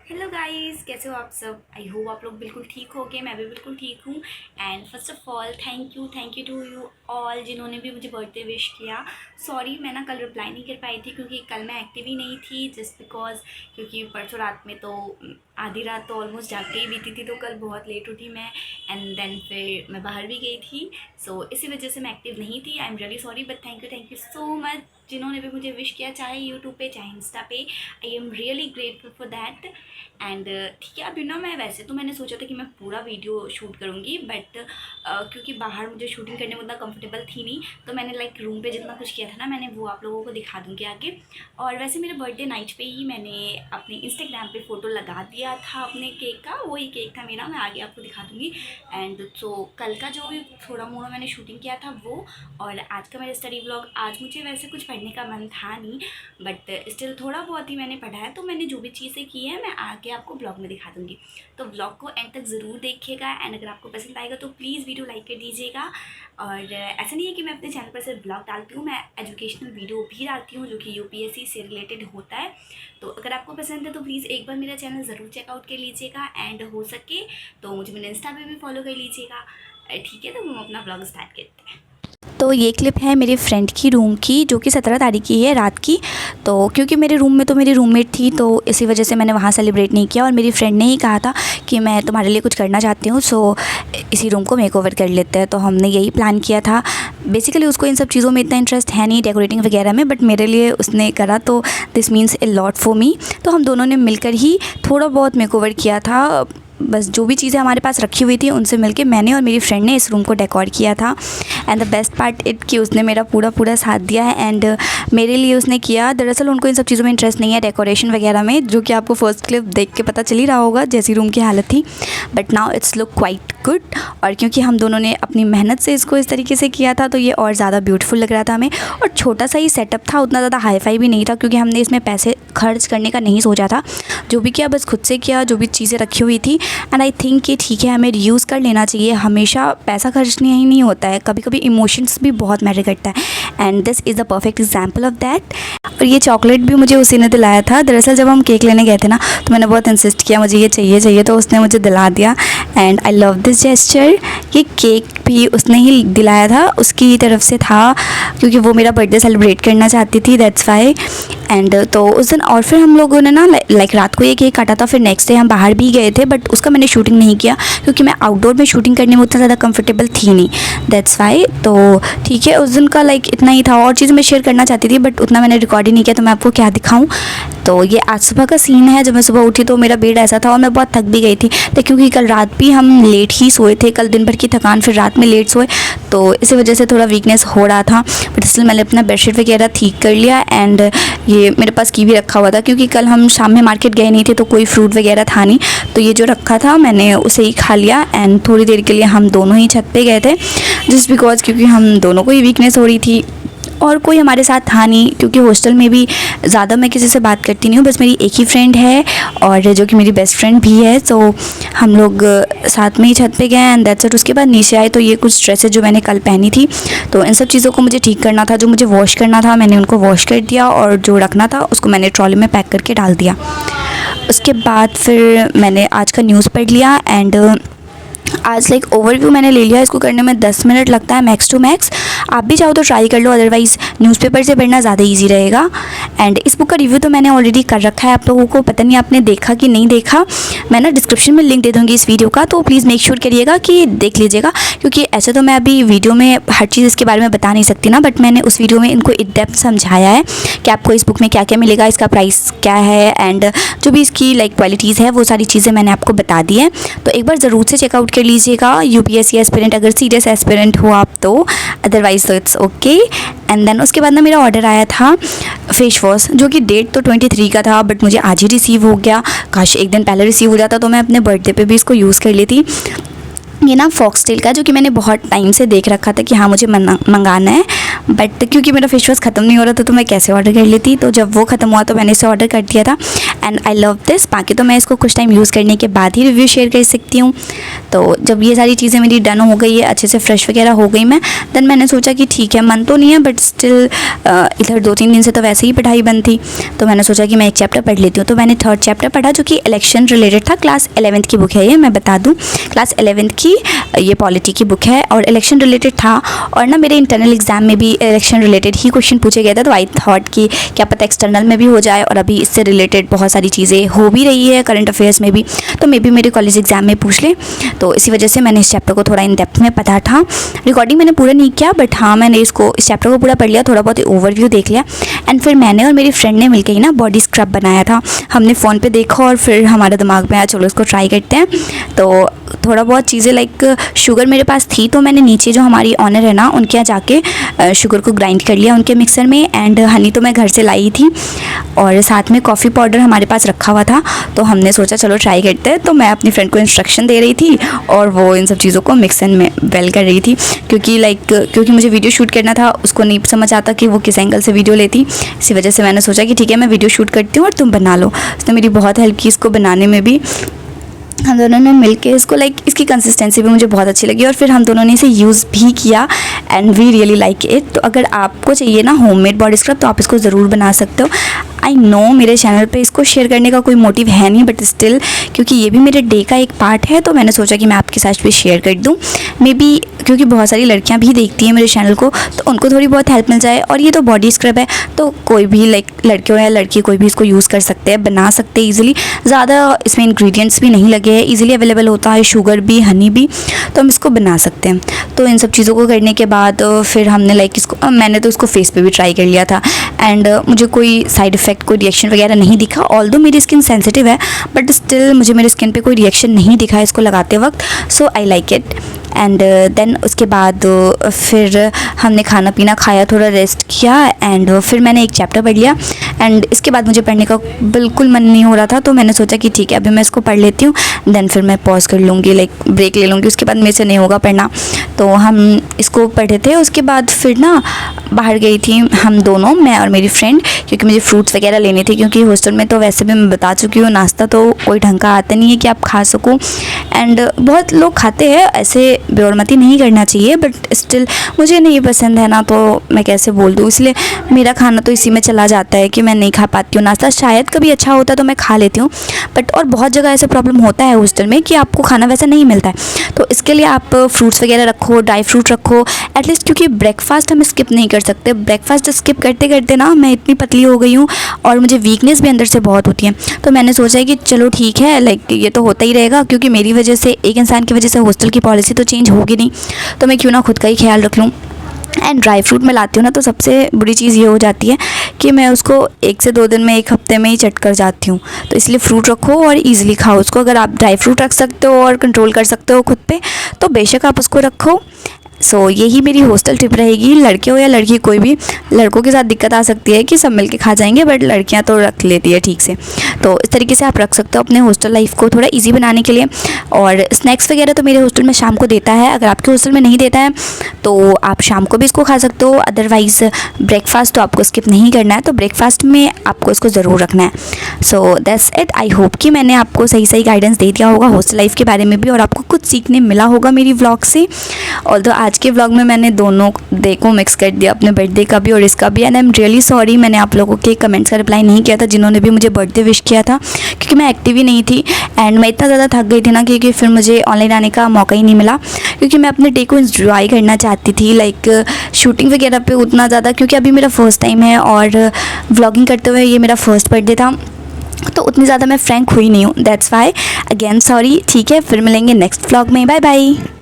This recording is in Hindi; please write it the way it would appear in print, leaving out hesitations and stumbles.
हेलो गाइस, कैसे हो आप सब। आई होप आप लोग बिल्कुल ठीक होगे। मैं भी बिल्कुल ठीक हूँ। And first of all thank you to you all जिन्होंने भी मुझे बर्थडे विश किया। सॉरी मैं ना कल रिप्लाई नहीं कर पाई थी क्योंकि कल मैं एक्टिव ही नहीं थी, जस्ट बिकॉज क्योंकि परसों रात में तो आधी रात तो ऑलमोस्ट जाग के ही बीती थी, तो कल बहुत लेट उठी मैं। एंड देन फिर मैं बाहर भी गई थी, सो इसी वजह से मैं एक्टिव नहीं थी। I am really sorry, but thank you so much जिन्होंने भी मुझे विश किया, चाहे यूट्यूब पे चाहे इंस्टा पे। I am really grateful for that. And ठीक है, अभी ना मैं वैसे तो मैंने सोचा था कि मैं पूरा वीडियो शूट करूँगी, बट क्योंकि बाहर मुझे शूटिंग करने में उतना कंफर्टेबल थी नहीं, तो मैंने लाइक रूम पे जितना कुछ किया था ना, मैंने वो आप लोगों को दिखा दूँगी आगे। और वैसे मेरे बर्थडे नाइट पे ही मैंने अपनी इंस्टाग्राम पे फ़ोटो लगा दिया था अपने केक का, वही केक था मेरा, मैं आगे आपको दिखा दूँगी। एंड तो कल का जो भी थोड़ा मोड़ा मैंने शूटिंग किया था वो, और आज का मेरा स्टडी व्लॉग। आज मुझे वैसे कुछ पढ़ने का मन था नहीं, बट स्टिल थोड़ा बहुत ही मैंने पढ़ा है, तो मैंने जो भी चीज़ें की है मैं आगे आपको ब्लॉग में दिखा दूँगी। तो ब्लॉग को एंड तक ज़रूर देखिएगा, एंड अगर आपको पसंद आएगा तो प्लीज़ वीडियो लाइक कर दीजिएगा। और ऐसा नहीं है कि मैं अपने चैनल पर सिर्फ ब्लॉग डालती हूँ, मैं एजुकेशनल वीडियो भी डालती हूँ जो कि यूपीएससी से रिलेटेड होता है। तो अगर आपको पसंद है तो प्लीज़ एक बार मेरा चैनल ज़रूर चेकआउट कर लीजिएगा, एंड हो सके तो मुझे मेरे इंस्टा पे भी फॉलो कर लीजिएगा। ठीक है, तो हम अपना ब्लॉग स्टार्ट करते हैं। तो ये क्लिप है मेरे फ्रेंड की रूम की, जो कि 17 तारीख की है रात की। तो क्योंकि मेरे रूम में तो मेरी रूममेट थी, तो इसी वजह से मैंने वहाँ सेलिब्रेट नहीं किया, और मेरी फ्रेंड ने ही कहा था कि मैं तुम्हारे लिए कुछ करना चाहती हूँ, सो इसी रूम को मेकओवर कर लेते हैं। तो हमने यही प्लान किया था। बेसिकली उसको इन सब चीज़ों में इतना इंटरेस्ट है नहीं, डेकोरेटिंग वगैरह में, बट मेरे लिए उसने करा, तो this means a lot for me. तो हम दोनों ने मिलकर ही थोड़ा बहुत मेकओवर किया था। बस जो भी चीज़ें हमारे पास रखी हुई थी उनसे मिलके मैंने और मेरी फ्रेंड ने इस रूम को डेकोर किया था। And the best part it कि उसने मेरा पूरा साथ दिया है, एंड मेरे लिए उसने किया। दरअसल उनको इन सब चीज़ों में इंटरेस्ट नहीं है, डेकोरेशन वगैरह में, जो कि आपको फर्स्ट क्लिप देख के पता चल ही रहा होगा जैसी रूम की हालत थी। But now it's look quite good. और क्योंकि हम दोनों ने अपनी मेहनत से इसको इस तरीके से किया था, तो ये और ज़्यादा ब्यूटीफुल लग रहा था हमें। और छोटा सा ही सेटअप था, उतना ज़्यादा हाई फाई भी नहीं था, क्योंकि हमने इसमें पैसे खर्च करने का नहीं सोचा था। जो भी किया बस खुद से किया, जो भी चीज़ें रखी हुई थी। एंड आई थिंक कि ठीक है, हमें रीयूज़ कर लेना चाहिए। हमेशा पैसा खर्चना ही नहीं होता है, कभी कभी इमोशंस भी बहुत मैटर करता है, and this is the perfect example of that. और ये चॉकलेट भी मुझे उसी ने दिलाया था। दरअसल जब हम केक लेने गए थे ना, तो मैंने बहुत इंसिस्ट किया मुझे ये चाहिए, तो उसने मुझे दिला दिया। And I love this gesture. ये केक भी उसने ही दिलाया था, उसकी तरफ से था, क्योंकि वो मेरा बर्थडे सेलिब्रेट करना चाहती थी, दैट्स वाई। एंड तो उस दिन और फिर हम लोगों ने ना लाइक रात को ये केक काटा था। फिर नेक्स्ट डे हम बाहर भी गए थे, बट उसका मैंने शूटिंग नहीं किया, क्योंकि मैं आउटडोर में शूटिंग करने में उतना ज़्यादा कंफर्टेबल थी नहीं, दैट्स वाई। तो ठीक है, उस दिन का लाइक इतना ही था। और चीज़ मैं शेयर करना चाहती थी, बट उतना मैंने रिकॉर्ड ही नहीं किया, तो मैं आपको क्या दिखाऊँ। तो ये आज सुबह का सीन है। जब मैं सुबह उठी तो मेरा बेड ऐसा था, और मैं बहुत थक भी गई थी, तो क्योंकि कल रात भी हम लेट ही सोए थे, कल दिन भर की थकान, फिर रात में लेट सोए, तो इसी वजह से थोड़ा वीकनेस हो रहा था। बट इसलिए मैंने अपना बेडशीट वगैरह ठीक कर लिया। एंड ये मेरे पास की भी रखा हुआ था, क्योंकि कल हम शाम में मार्केट गए नहीं थे, तो कोई फ्रूट वगैरह था नहीं, तो ये जो रखा था मैंने उसे ही खा लिया। एंड थोड़ी देर के लिए हम दोनों ही छत पे गए थे, जस्ट बिकॉज क्योंकि हम दोनों को ही वीकनेस हो रही थी, और कोई हमारे साथ था नहीं। क्योंकि हॉस्टल में भी ज़्यादा मैं किसी से बात करती नहीं हूँ, बस मेरी एक ही फ्रेंड है, और जो कि मेरी बेस्ट फ्रेंड भी है। तो हम लोग साथ में ही छत पे गए, एंड दैट्स इट। उसके बाद नीचे आए, तो ये कुछ ड्रेसेस जो मैंने कल पहनी थी, तो इन सब चीज़ों को मुझे ठीक करना था। जो मुझे वॉश करना था मैंने उनको वॉश कर दिया, और जो रखना था उसको मैंने ट्रॉली में पैक करके डाल दिया। उसके बाद फिर मैंने आज का न्यूज़ पढ़ लिया। एंड आज लाइक ओवरव्यू मैंने ले लिया। इसको करने में 10 मिनट लगता है मैक्स टू मैक्स। आप भी चाहो तो ट्राई कर लो, अदरवाइज़ न्यूज़पेपर से पढ़ना ज़्यादा इजी रहेगा। एंड इस बुक का रिव्यू तो मैंने ऑलरेडी कर रखा है आप लोगों को, पता नहीं आपने देखा कि नहीं देखा। मैं ना डिस्क्रिप्शन में लिंक दे दूँगी इस वीडियो का, तो प्लीज़ मेक श्योर करिएगा कि देख लीजिएगा। क्योंकि ऐसे तो मैं अभी वीडियो में हर चीज़ इसके बारे में बता नहीं सकती ना, बट मैंने उस वीडियो में इनको इन डेप्थ समझाया है कि आपको इस बुक में क्या क्या मिलेगा, इसका प्राइस क्या है, एंड जो भी इसकी लाइक क्वालिटीज़ है वो सारी चीज़ें मैंने आपको बता दी है। तो एक बार ज़रूर से चेकआउट कर लीजिएगा, यूपीएससी एस्पिरेंट अगर सीरियस एस्पिरेंट हो आप तो, अदरवाइज तो इट्स ओके। एंड देन उसके बाद ना मेरा ऑर्डर आया था फेस वॉश, जो कि डेट तो 23 का था, बट मुझे आज ही रिसीव हो गया। काश एक दिन पहले रिसीव हो जाता तो मैं अपने बर्थडे पे भी इसको यूज़ कर लेती। ये ना फॉक्सटेल का, जो कि मैंने बहुत टाइम से देख रखा था कि हाँ मुझे मंगाना है, बट क्योंकि मेरा फेस वॉश ख़त्म नहीं हो रहा था तो मैं कैसे ऑर्डर कर लेती। तो जब वो ख़त्म हुआ तो मैंने इसे ऑर्डर कर दिया था। And I love this. बाकी तो मैं इसको कुछ टाइम यूज़ करने के बाद ही रिव्यू शेयर कर सकती हूँ। तो जब ये सारी चीज़ें मेरी डन हो गई है, अच्छे से फ्रेश वगैरह हो गई मैं, देन मैंने सोचा कि ठीक है, मन तो नहीं है बट स्टिल इधर 2-3 दिन से तो वैसे ही पढ़ाई बंद थी, तो मैंने सोचा कि मैं एक चैप्टर पढ़ लेती हूँ। तो मैंने 3rd चैप्टर पढ़ा जो कि इलेक्शन रिलेटेड था। क्लास 11th की बुक है ये, मैं बता दूँ, क्लास 11th की ये पॉलिटी की बुक है और इलेक्शन रिलेटेड था। और ना मेरे इंटरनल एग्जाम में भी इलेक्शन रिलेटेड ही क्वेश्चन पूछे गए थे, तो आई थॉट कि क्या पता एक्सटर्नल में भी हो जाए, और अभी इससे रिलेटेड बहुत सारी चीज़ें हो भी रही है करंट अफेयर्स में भी, तो मे बी मेरे कॉलेज एग्जाम में पूछ ले। तो इसी वजह से मैंने इस चैप्टर को थोड़ा इन डेप्थ में पढ़ा था। रिकॉर्डिंग मैंने पूरा नहीं किया बट हाँ, मैंने इस चैप्टर को पूरा पढ़ लिया, थोड़ा बहुत ओवरव्यू देख लिया। एंड फिर मैंने और मेरी फ्रेंड ने मिलकर ही ना बॉडी स्क्रब बनाया था। हमने फ़ोन पे देखा और फिर हमारे दिमाग में आया चलो इसको ट्राई करते हैं। तो थोड़ा बहुत चीज़ें लाइक शुगर मेरे पास थी, तो मैंने नीचे जो हमारी ऑनर है ना उनके यहाँ जाके शुगर को ग्राइंड कर लिया उनके मिक्सर में। एंड हनी तो मैं घर से लाई थी और साथ में कॉफ़ी पाउडर हमारे पास रखा हुआ था, तो हमने सोचा चलो ट्राई करते हैं। तो मैं अपनी फ्रेंड को इंस्ट्रक्शन दे रही थी और वो इन सब चीज़ों को मिक्सर में वेल कर रही थी, क्योंकि मुझे वीडियो शूट करना था, उसको नहीं समझ आता कि वो किस एंगल से वीडियो लेती। इसी वजह से मैंने सोचा कि ठीक है, मैं वीडियो शूट करती हूँ और तुम बना लो। उसने मेरी बहुत हेल्प की इसको बनाने में भी। हम दोनों ने मिलके इसको इसकी कंसिस्टेंसी भी मुझे बहुत अच्छी लगी और फिर हम दोनों ने इसे यूज़ भी किया and we really like it. तो अगर आपको चाहिए ना होममेड बॉडी स्क्रब तो आप इसको ज़रूर बना सकते हो। आई नो मेरे चैनल पे इसको शेयर करने का कोई मोटिव है नहीं, बट स्टिल क्योंकि ये भी मेरे डे का एक पार्ट है तो मैंने सोचा कि मैं आपके साथ भी शेयर कर दूँ। मे बी क्योंकि बहुत सारी लड़कियाँ भी देखती हैं मेरे चैनल को, तो उनको थोड़ी बहुत हेल्प मिल जाए। और ये तो बॉडी स्क्रब है तो कोई भी लड़के हो या लड़की कोई भी इसको यूज़ कर सकते हैं, बना सकते हैं ईजिली। ज़्यादा इसमें इंग्रेडिएंट्स भी नहीं लगे हैं, ईजिली अवेलेबल होता है, शुगर भी, हनी भी, तो हम इसको बना सकते हैं। तो इन सब चीज़ों को करने के बाद फिर हमने मैंने तो इसको फेस पे भी ट्राई कर लिया था एंड मुझे कोई साइड इफ़ेक्ट, कोई रिएक्शन वगैरह नहीं दिखा। ऑल्दो मेरी स्किन सेंसिटिव है बट स्टिल मुझे मेरी स्किन पे कोई रिएक्शन नहीं दिखा इसको लगाते वक्त, so I like it. And then उसके बाद फिर हमने खाना पीना खाया, थोड़ा रेस्ट किया एंड फिर मैंने एक चैप्टर पढ़ लिया। एंड इसके बाद मुझे पढ़ने का बिल्कुल मन नहीं हो रहा था, तो मैंने सोचा कि ठीक है अभी मैं इसको पढ़ लेती हूँ, देन फिर मैं पॉज कर लूँगी, ब्रेक ले लूँगी, उसके बाद मेरे से नहीं होगा पढ़ना। तो हम इसको पढ़े थे। उसके बाद फिर ना बाहर गई थी हम दोनों, मैं और मेरी फ्रेंड, क्योंकि मुझे फ्रूट्स वगैरह लेने थे, क्योंकि हॉस्टल में तो वैसे भी मैं बता चुकी हूँ नाश्ता तो कोई ढंग का आता नहीं है कि आप खा सको। एंड बहुत लोग खाते हैं, ऐसे बेउरमती नहीं करना चाहिए, बट स्टिल मुझे नहीं पसंद है ना, तो मैं कैसे बोल दूँ, इसलिए मेरा खाना तो इसी में चला जाता है कि मैं नहीं खा पाती हूँ नाश्ता। शायद कभी अच्छा होता तो मैं खा लेती हूँ, बट और बहुत जगह ऐसा प्रॉब्लम होता है हॉस्टल में कि आपको खाना वैसा नहीं मिलता है। तो इसके लिए आप फ्रूट्स वगैरह रखो, ड्राई फ्रूट रखो एटलीस्ट, क्योंकि ब्रेकफास्ट हम स्किप नहीं कर सकते। ब्रेकफास्ट स्किप करते करते ना मैं इतनी पतली हो गई हूँ और मुझे वीकनेस भी अंदर से बहुत होती है। तो मैंने सोचा है कि चलो ठीक है, ये तो होता ही रहेगा, क्योंकि मेरी वजह से, एक इंसान की वजह से हॉस्टल की पॉलिसी तो चेंज होगी नहीं, तो मैं क्यों ना खुद का ही ख्याल रख लूँ। एंड ड्राई फ्रूट मैं लाती हूँ ना, तो सबसे बुरी चीज़ ये हो जाती है कि मैं उसको 1 से 2 दिन में, 1 हफ्ते में ही चट कर जाती हूँ। तो इसलिए फ्रूट रखो और ईजिली खाओ उसको। अगर आप ड्राई फ्रूट रख सकते हो और कंट्रोल कर सकते हो खुद पे, तो बेशक आप उसको रखो। सो यही मेरी हॉस्टल ट्रिप रहेगी, लड़के हो या लड़की कोई भी। लड़कों के साथ दिक्कत आ सकती है कि सब मिलके खा जाएंगे, बट लड़कियां तो रख लेती है ठीक से। तो इस तरीके से आप रख सकते हो अपने हॉस्टल लाइफ को थोड़ा इजी बनाने के लिए। और स्नैक्स वगैरह तो मेरे हॉस्टल में शाम को देता है, अगर आपके हॉस्टल में नहीं देता है तो आप शाम को भी इसको खा सकते हो। अदरवाइज़ ब्रेकफास्ट तो आपको स्किप नहीं करना है, तो ब्रेकफास्ट में आपको इसको ज़रूर रखना है। So that's it. I hope कि मैंने आपको सही सही गाइडेंस दे दिया होगा हॉस्टल लाइफ के बारे में भी, और आपको कुछ सीखने मिला होगा मेरी व्लॉग से। ऑल्दो आज के व्लॉग में मैंने दोनों डे को मिक्स कर दिया, अपने बर्थडे का भी और इसका भी। And I am really sorry, मैंने आप लोगों के कमेंट्स का रिप्लाई नहीं किया था जिन्होंने भी मुझे बर्थडे विश किया था, क्योंकि मैं एक्टिव ही नहीं थी एंड मैं इतना ज़्यादा थक गई थी ना, क्योंकि फिर मुझे ऑनलाइन आने का मौका ही नहीं मिला, क्योंकि मैं अपने डे को इंजॉय करना चाहती थी, शूटिंग वगैरह पे उतना ज़्यादा, क्योंकि अभी मेरा फर्स्ट टाइम है और व्लॉगिंग करते हुए ये मेरा फर्स्ट बर्थडे था, तो उतनी ज़्यादा मैं फ्रैंक हुई नहीं हूँ। That's why again sorry. ठीक है, फिर मिलेंगे नेक्स्ट व्लॉग में। Bye bye.